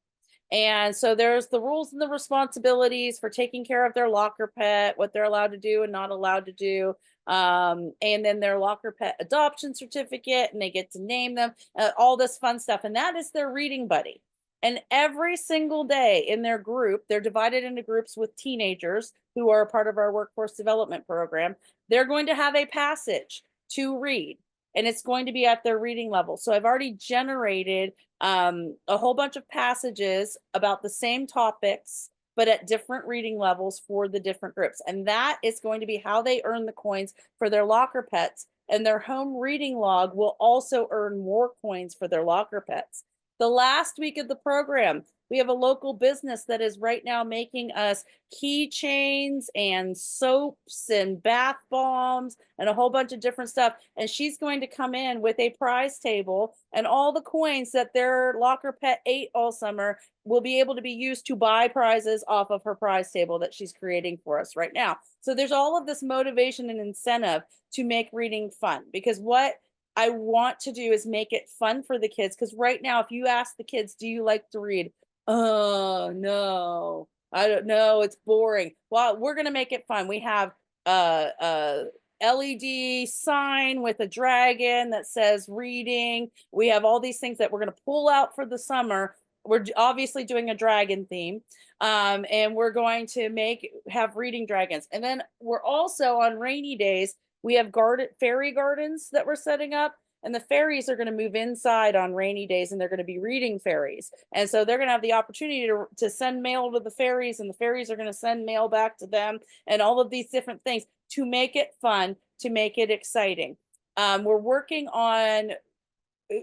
And so there's the rules and the responsibilities for taking care of their locker pet, what they're allowed to do and not allowed to do. And then their locker pet adoption certificate, and they get to name them, all this fun stuff. And that is their reading buddy. And every single day in their group, they're divided into groups with teenagers who are a part of our workforce development program. They're going to have a passage to read, and it's going to be at their reading level. So I've already generated a whole bunch of passages about the same topics, but at different reading levels for the different groups. And that is going to be how they earn the coins for their locker pets. And their home reading log will also earn more coins for their locker pets. The last week of the program, we have a local business that is right now making us keychains and soaps and bath bombs and a whole bunch of different stuff. And she's going to come in with a prize table, and all the coins that their locker pet ate all summer will be able to be used to buy prizes off of her prize table that she's creating for us right now. So there's all of this motivation and incentive to make reading fun, because what I want to do is make it fun for the kids. Because right now, if you ask the kids, do you like to read? Oh, no, I don't know. It's boring. Well, we're going to make it fun. We have a LED sign with a dragon that says reading. We have all these things that we're going to pull out for the summer. We're obviously doing a dragon theme. And we're going to have reading dragons. And then we're also on rainy days, we have fairy gardens that we're setting up. and the fairies are going to move inside on rainy days, and they're going to be reading fairies. And so they're going to have the opportunity to send mail to the fairies, and the fairies are going to send mail back to them, and all of these different things to make it fun, to make it exciting. We're working on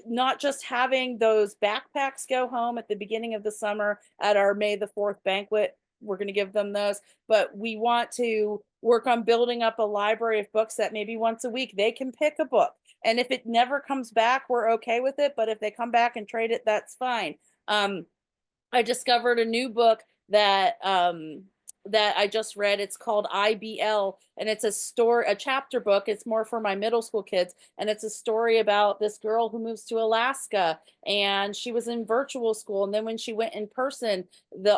not just having those backpacks go home at the beginning of the summer at our May the 4th banquet. We're going to give them those, but we want to work on building up a library of books that maybe once a week they can pick a book. And if it never comes back, we're okay with it. But if they come back and trade it, that's fine. I discovered a new book that that I just read. It's called IBL, and it's a chapter book. It's more for my middle school kids, and it's a story about this girl who moves to Alaska, and she was in virtual school, and then when she went in person,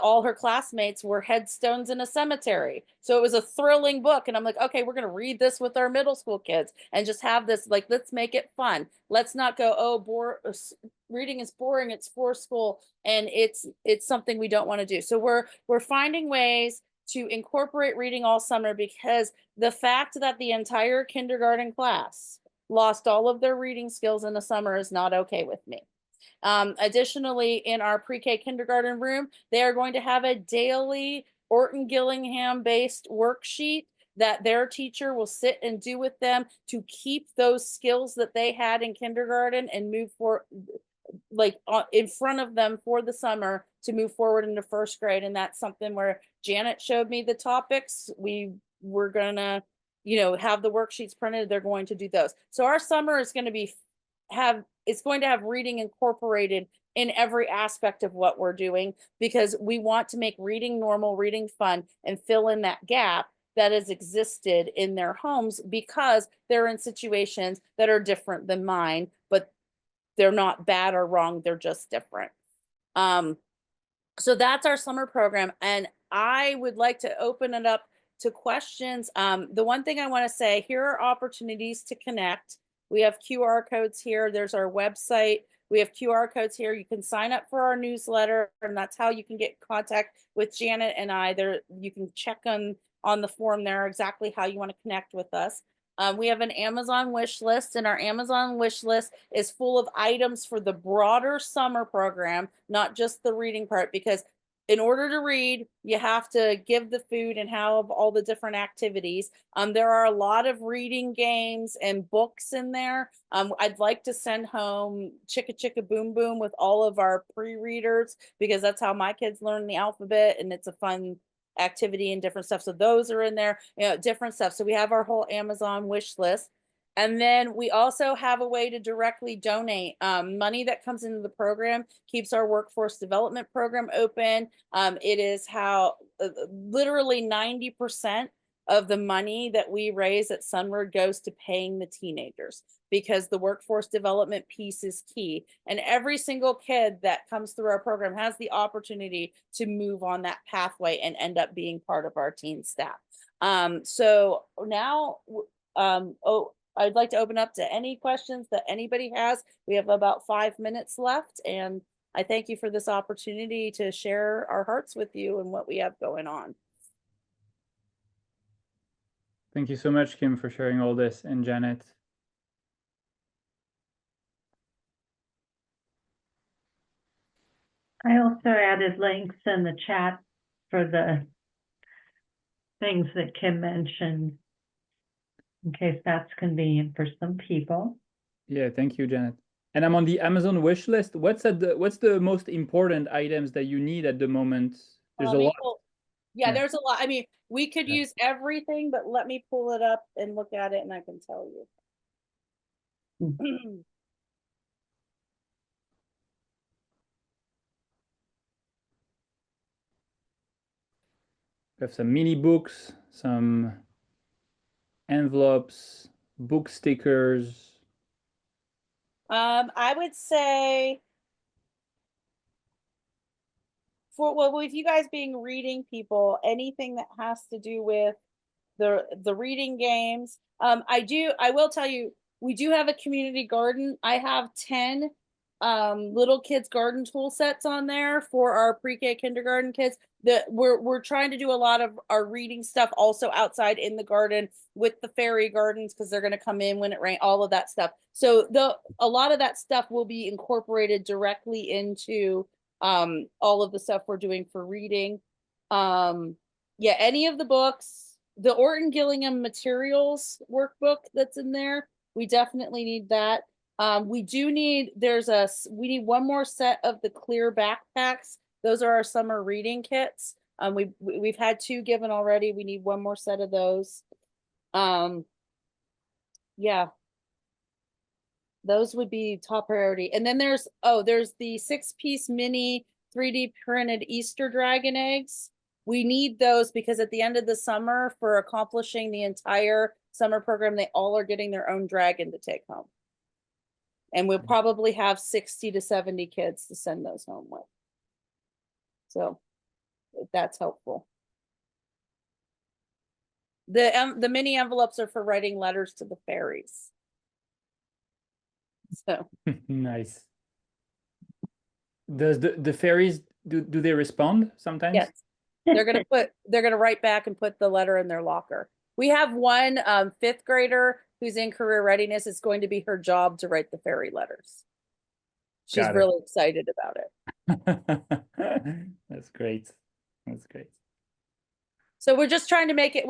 all her classmates were headstones in a cemetery. So it was a thrilling book, and I'm like, okay, we're gonna read this with our middle school kids and just have this, like, let's make it fun. Let's not go, oh, reading is boring, it's for school, and it's something we don't want to do. So we're finding ways to incorporate reading all summer, because the fact that the entire kindergarten class lost all of their reading skills in the summer is not okay with me. Additionally, in our pre-K kindergarten room, they are going to have a daily Orton Gillingham based worksheet that their teacher will sit and do with them to keep those skills that they had in kindergarten and move for, like, in front of them for the summer to move forward into first grade. And that's something where Janet showed me the topics. We're gonna, have the worksheets printed. They're going to do those. So our summer is going to it's going to have reading incorporated in every aspect of what we're doing, because we want to make reading normal, reading fun, and fill in that gap that has existed in their homes, because they're in situations that are different than mine, but they're not bad or wrong, they're just different. So that's our summer program, and I would like to open it up to questions. The one thing I want to say, here are opportunities to connect. We have QR codes here. There's our website. We have QR codes here. You can sign up for our newsletter, and that's how you can get in contact with Janet and I. There, you can check on the form there exactly how you want to connect with us. We have an Amazon wish list, and our Amazon wish list is full of items for the broader summer program, not just the reading part, because in order to read, you have to give the food and have all the different activities. There are a lot of reading games and books in there. I'd like to send home Chicka Chicka Boom Boom with all of our pre-readers, because that's how my kids learn the alphabet, and it's a fun activity and different stuff. So those are in there, different stuff. So we have our whole Amazon wish list. And then we also have a way to directly donate. Money that comes into the program keeps our workforce development program open. It is how literally 90% of the money that we raise at Sonward goes to paying the teenagers, because the workforce development piece is key. And every single kid that comes through our program has the opportunity to move on that pathway and end up being part of our teen staff. So now, I'd like to open up to any questions that anybody has. We have about 5 minutes left, and I thank you for this opportunity to share our hearts with you and what we have going on. Thank you so much, Kim, for sharing all this, and Janet. I also added links in the chat for the things that Kim mentioned, in case that's convenient for some people. Yeah, thank you, Janet. And I'm on the Amazon wish list. What's the most important items that you need at the moment? There's a lot. Yeah, Yeah. there's a lot. I mean, we could use everything, but let me pull it up and look at it, and I can tell you. We have some mini books, some envelopes, book stickers. I would say with you guys being reading people, anything that has to do with the reading games. I will tell you, we do have a community garden. I have 10 little kids garden tool sets on there for our pre-K kindergarten kids. That we're trying to do a lot of our reading stuff also outside in the garden with the fairy gardens, because they're going to come in when it rains, all of that stuff. So a lot of that stuff will be incorporated directly into all of the stuff we're doing for reading. Yeah, any of the books, the Orton Gillingham materials workbook that's in there, we definitely need that. We need one more set of the clear backpacks. Those are our summer reading kits. We've had 2 given already. We need one more set of those. Yeah, those would be top priority. And then there's the 6-piece mini 3D printed Easter dragon eggs. We need those because at the end of the summer, for accomplishing the entire summer program, they all are getting their own dragon to take home. And we'll probably have 60 to 70 kids to send those home with. So if that's helpful. The mini envelopes are for writing letters to the fairies. So Nice. Does the fairies do they respond sometimes? yes, they're gonna write back and put the letter in their locker. We have one 5th grader who's in career readiness. It's going to be her job to write the fairy letters. She's really excited about it. That's great. That's great. So we're just trying to make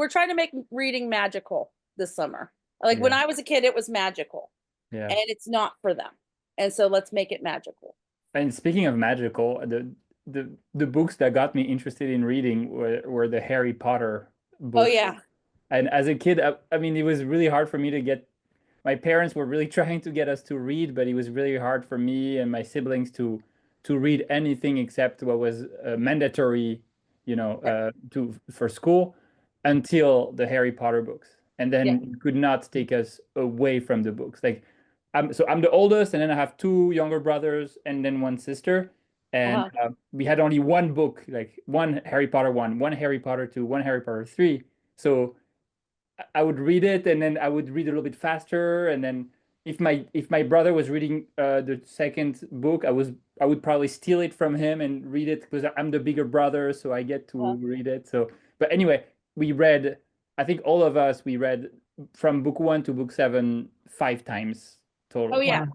reading magical this summer. Like when I was a kid, it was magical. Yeah. And it's not for them. And so let's make it magical. And speaking of magical, the books that got me interested in reading were the Harry Potter books. Oh yeah. And as a kid, I mean, it was really hard for me to get. My parents were really trying to get us to read, but it was really hard for me and my siblings to read anything except what was mandatory, for school, until the Harry Potter books. And then it could not take us away from the books. Like, so I'm the oldest, and then I have 2 younger brothers and then 1 sister. And we had only 1 book, like 1 Harry Potter 1, 1 Harry Potter 2, 1 Harry Potter 3. So I would read it, and then I would read a little bit faster. And then if my brother was reading the 2nd book, I would probably steal it from him and read it, because I'm the bigger brother, so I get to read it. So, but anyway, I think all of us, we read from book 1 to book 7 5 times total. Oh yeah.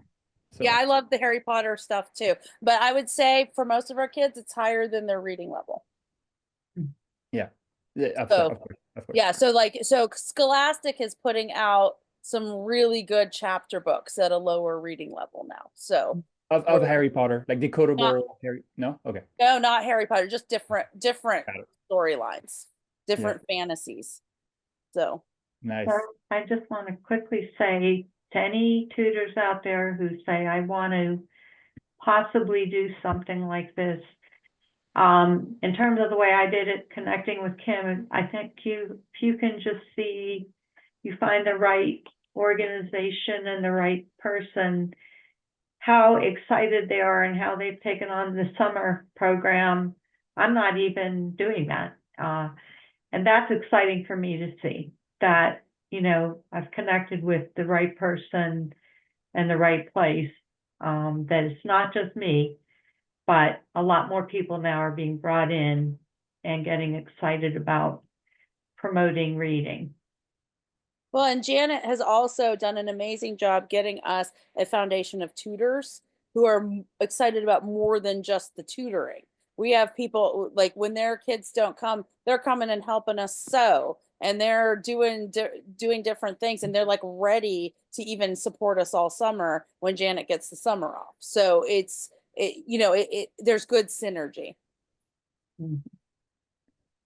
So. Yeah, I love the Harry Potter stuff too. But I would say for most of our kids, it's higher than their reading level. Yeah. Of course. Yeah, so Scholastic is putting out some really good chapter books at a lower reading level now. So of Harry Potter, like decodable Harry. No, okay. No, not Harry Potter, just different storylines, different fantasies. So nice. So I just want to quickly say to any tutors out there who say, I want to possibly do something like this, in terms of the way I did it, connecting with Kim, I think if you can just see, you find the right organization and the right person, how excited they are and how they've taken on the summer program. I'm not even doing that. And that's exciting for me to see that, I've connected with the right person and the right place, that it's not just me, but a lot more people now are being brought in and getting excited about promoting reading. Well, and Janet has also done an amazing job getting us a foundation of tutors who are excited about more than just the tutoring. We have people, like, when their kids don't come, they're coming and helping us sew, and they're doing different things, and they're like ready to even support us all summer when Janet gets the summer off. So there's good synergy.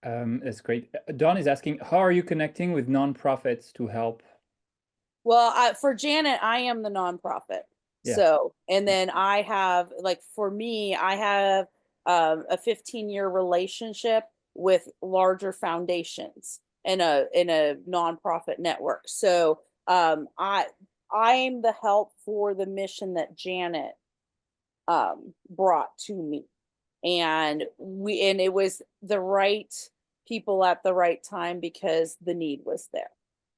That's great. Dawn is asking, how are you connecting with nonprofits to help? Well, for Janet, I am the nonprofit. Yeah. So, and then I have, for me, I have a 15-year relationship with larger foundations in a nonprofit network. So I'm the help for the mission that Janet brought to me, and it was the right people at the right time because the need was there.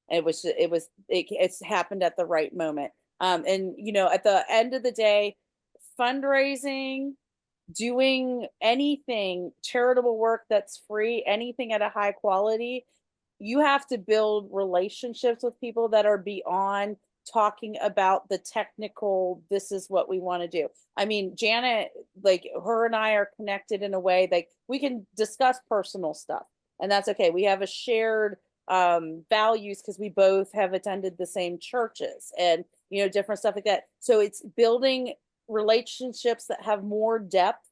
It's happened at the right moment. And at the end of the day, fundraising, doing anything, charitable work that's free, anything at a high quality, you have to build relationships with people that are beyond talking about the technical, this is what we want to do. I mean, Janet, like her and I are connected in a way like we can discuss personal stuff, and that's okay. We have a shared values because we both have attended the same churches and, you know, different stuff like that. So it's building relationships that have more depth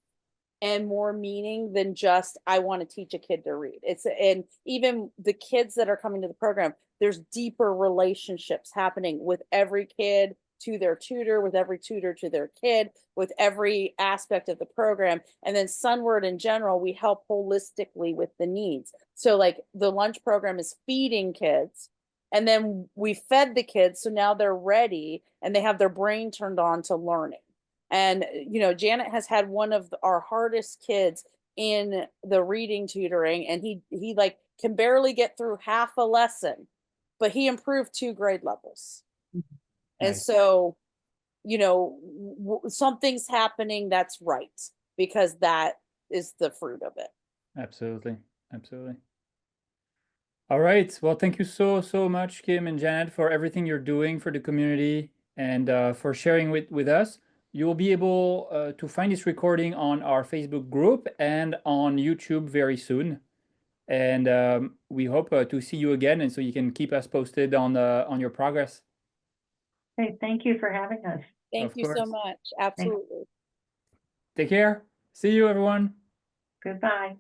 and more meaning than just I want to teach a kid to read. It's, and even the kids that are coming to the program, there's deeper relationships happening with every kid to their tutor, with every tutor to their kid, with every aspect of the program. And then Sonward in general, we help holistically with the needs. So like the lunch program is feeding kids, and then we fed the kids, so now they're ready and they have their brain turned on to learning. And, you know, Janet has had one of our hardest kids in the reading tutoring, and he like can barely get through half a lesson, but he improved 2 grade levels. And Nice. so, you know, something's happening that's right, because that is the fruit of it. Absolutely. Absolutely. All right. Well, thank you so much, Kim and Janet, for everything you're doing for the community and for sharing with us. You will be able to find this recording on our Facebook group and on YouTube very soon. And we hope to see you again, and so you can keep us posted on your progress. Hey, thank you for having us. Thank Of you so course. much. Absolutely. Take care. See you, everyone. Goodbye.